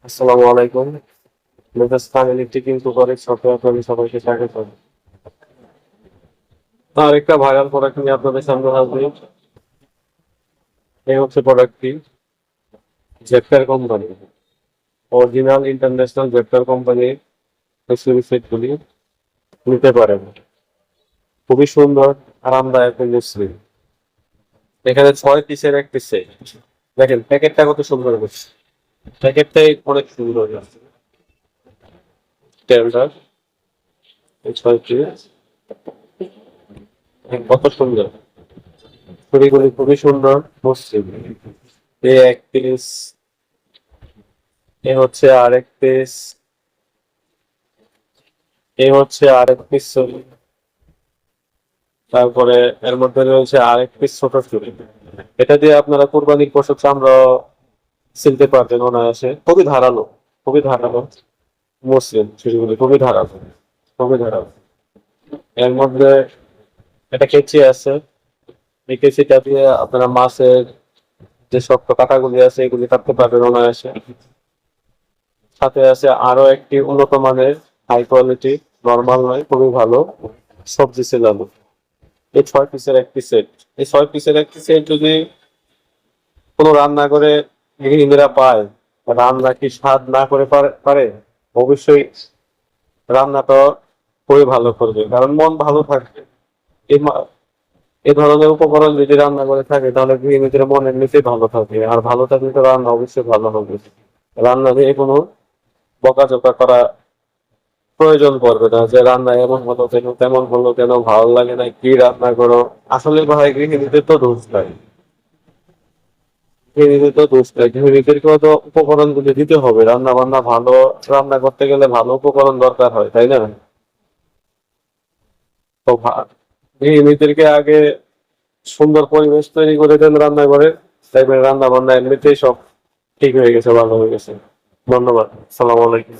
আসসালামু আলাইকুম। Messrs family tiffin কুকারের সাথে আপনাদের সবাইকে স্বাগত। আর একটা ভাইরাল প্রোডাক্ট নিয়ে আপনাদের সামনে হাজির। এই হচ্ছে প্রোডাক্টটি জেটকার কোম্পানি, অরিজিনাল ইন্টারন্যাশনাল জেটকার কোম্পানির এক্সক্লুসিভ সেটগুলি নিতে পারেন। খুবই সুন্দর, আরামদায়ক মসৃণ। এখানে 6 পিসের একটি সেট। দেখেন প্যাকেটটা কত সুন্দর করছে, প্যাকেটটাই অনেক সুন্দর আছে। টেলটার এই 6 পিস কত সুন্দর, ছবিগুলি খুবই সুন্দর মসৃণ। এই এক পিস, এ হচ্ছে আরেক পিস, এ হচ্ছে আরেক পিস ছবি। তারপরে এর মধ্যে রয়েছে আরেক পিস ছোট ছবি। এটা দিয়ে আপনারা কুরবানির পশু চামড়া ছিলতে পারবেন অনায়াসে। খুবই ধারালো মসৃণ, ছবিগুলি খুবই ধারালো। এর মধ্যে একটা কেচি আছে, এই কেচিটা দিয়ে আপনারা মাছের যে শক্ত কাঁটাগুলি আছে এগুলি কাটতে পারবেন অনায়াসে। সাথে আছে আরো একটি উন্নত মানের হাই কোয়ালিটি, নরমাল নয়, খুবই ভালো সবজি ছেলানো। এই 6 পিসের একটি সেট, এই 6 পিসের একটি সেট যদি কোনো রান্না করে গৃহিণীরা পায়, রান্না কি স্বাদ না করে পারে? অবশ্যই রান্নাটা খুবই ভালো করবে, কারণ মন ভালো থাকবে। এই মা- এই ধরনের উপকরণ যদি রান্না করে থাকে তাহলে গৃহিণীদের মন এমনিতেই ভালো থাকবে, আর ভালো থাকলে তো রান্না অবশ্যই ভালো হবে। রান্না নিয়ে কোনো বকাঝকা করা প্রয়োজন পড়বে না, যে রান্না এমন হলো কেন, তেমন হলো কেন, ভালো লাগে না, কি রান্না করো। আসলে ভাই গৃহিণীদের তো দোষ নাই, গৃহিণীদেরকেও তো উপকরণ গুলো দিতে হবে। রান্না বান্না ভালো রান্না করতে গেলে ভালো উপকরণ দরকার হয়, তাই না? তো গৃহিণীদেরকে আগে সুন্দর পরিবেশ তৈরি করে দেন রান্না করে, দেখবেন রান্না বান্না এমনিতেই সব ঠিক হয়ে গেছে, ভালো হয়ে গেছে। ধন্যবাদ, সালাম আলাইকুম।